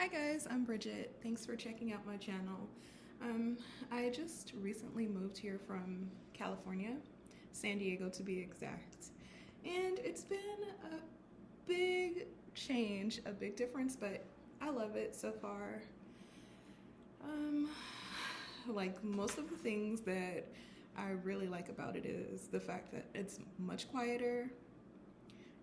Hi guys, I'm Bridget. Thanks for checking out my channel. I just recently moved here from California, San Diego to be exact, and it's been a big change, a big difference, but I love it so far. Um, like most of the things that I really like about it is the fact that it's much quieter,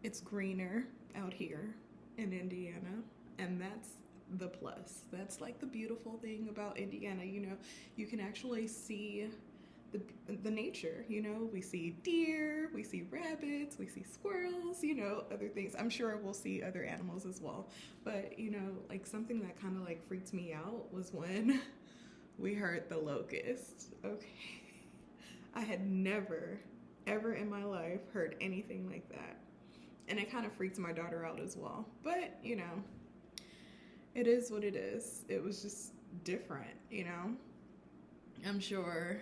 it's greener out here in Indiana, and that's the plus. That's like the beautiful thing about Indiana. You can actually see the nature. We see deer, we see rabbits, we see squirrels, other things. I'm sure we'll see other animals as well. But, like something that kind of like freaked me out was when we heard the locust. Okay. I had never, ever in my life heard anything like that. And it kind of freaked my daughter out as well. But, it is what it is. It was just different. I'm sure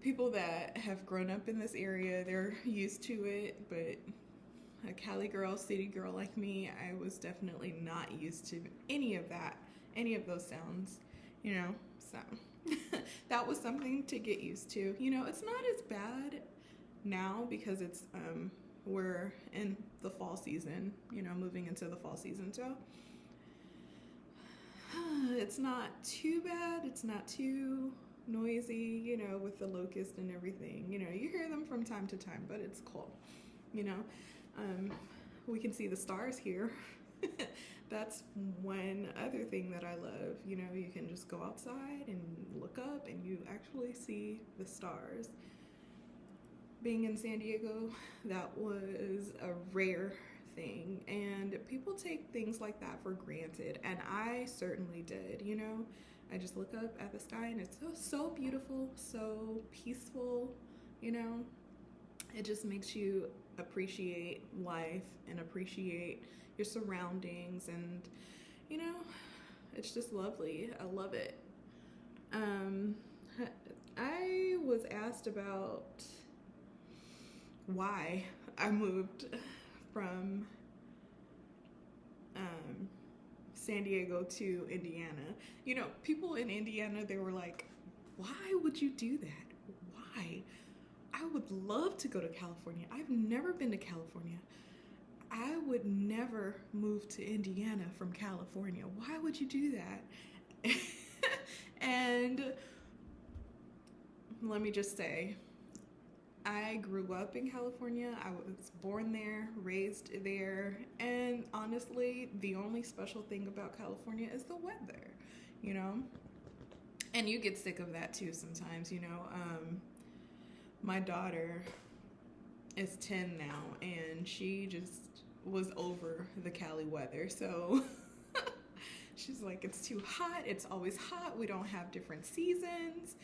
people that have grown up in this area, they're used to it, but a Cali girl, city girl like me, I was definitely not used to any of that, any of those sounds. So that was something to get used to. It's not as bad now because we're in the fall season, moving into the fall season. So it's not too bad. It's not too noisy, with the locust and everything. You hear them from time to time, but it's cool. You know, we can see the stars here. That's one other thing that I love. You can just go outside and look up and you actually see the stars. Being in San Diego, that was a rare thing, and people take things like that for granted, and I certainly did. I just look up at the sky and it's so beautiful, so peaceful. It just makes you appreciate life and appreciate your surroundings, and it's just lovely. I love it. I was asked about why I moved from San Diego to Indiana. People in Indiana, they were like, why would you do that? Why? I would love to go to California. I've never been to California. I would never move to Indiana from California. Why would you do that? And let me just say, I grew up in California. I was born there, raised there, and honestly, the only special thing about California is the weather. And you get sick of that too sometimes. My daughter is 10 now, and she just was over the Cali weather. So she's like, it's too hot. It's always hot. We don't have different seasons,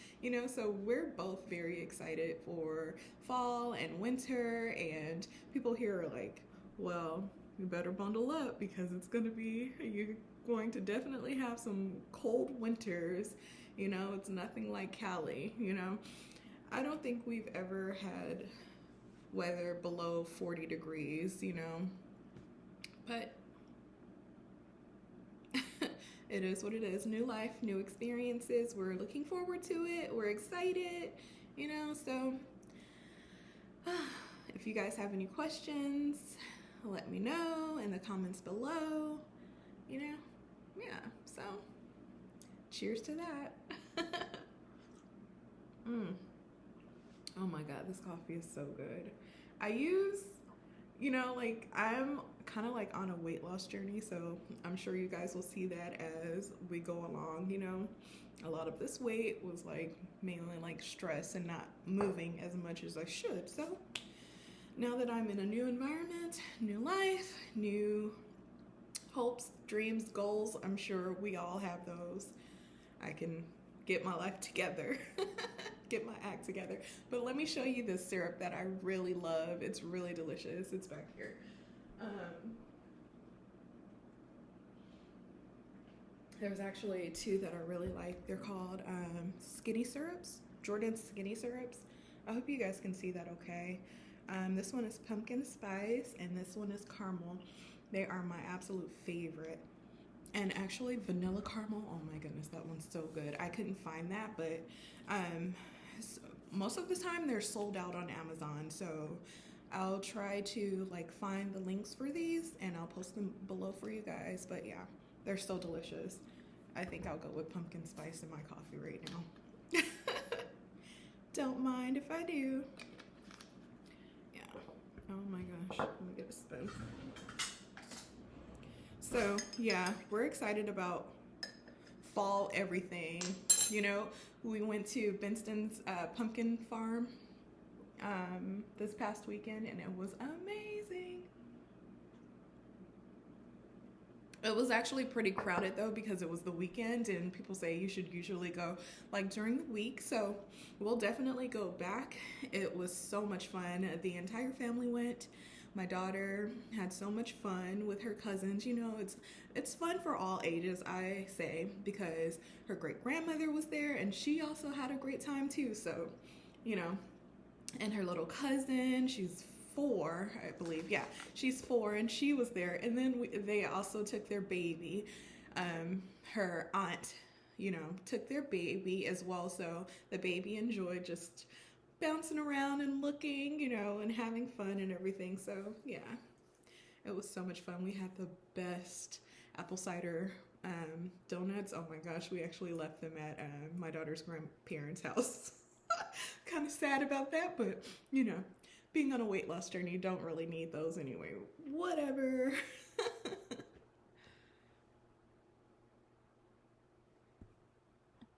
so we're both very excited for fall and winter. And people here are like, well, you better bundle up because you're going to definitely have some cold winters. It's nothing like Cali. I don't think we've ever had weather below 40 degrees, but it is what it is. New life, new experiences. We're looking forward to it. We're excited, so if you guys have any questions, let me know in the comments below. Yeah, so cheers to that. Oh my god, this coffee is so good. I use, I'm kind of like on a weight loss journey, so I'm sure you guys will see that as we go along. A lot of this weight was like mainly like stress and not moving as much as I should. So now that I'm in a new environment, new life, new hopes, dreams, goals, I'm sure we all have those. I can get my life together, get my act together. But let me show you this syrup that I really love. It's really delicious. It's back here. There's actually two that I really like. They're called Skinny Syrups, Jordan's Skinny Syrups. I hope you guys can see that okay. This one is pumpkin spice and this one is caramel. They are my absolute favorite. And actually, vanilla caramel, oh my goodness, that one's so good. I couldn't find that, but um, most of the time they're sold out on Amazon. So I'll try to like find the links for these and I'll post them below for you guys. But yeah, they're so delicious. I think I'll go with pumpkin spice in my coffee right now. Don't mind if I do. Yeah. Oh my gosh. Let me get a spoon. So yeah, we're excited about fall everything. You know, we went to Benston's pumpkin farm this past weekend and it was amazing. It was actually pretty crowded though because it was the weekend and people say you should usually go like during the week. So we'll definitely go back. It was so much fun. The entire family went. My daughter had so much fun with her cousins. You know, it's fun for all ages, I say, because her great grandmother was there and she also had a great time too. So, you know, and her little cousin, she's 4, I believe. Yeah, she's 4 and she was there. And then they also took their baby. Her aunt, you know, took their baby as well. So the baby enjoyed just bouncing around and looking, you know, and having fun and everything. So yeah, it was so much fun. We had the best apple cider donuts. Oh my gosh, we actually left them at my daughter's grandparents' house. Kind of sad about that, but you know, being on a weight loss journey, you don't really need those anyway. Whatever.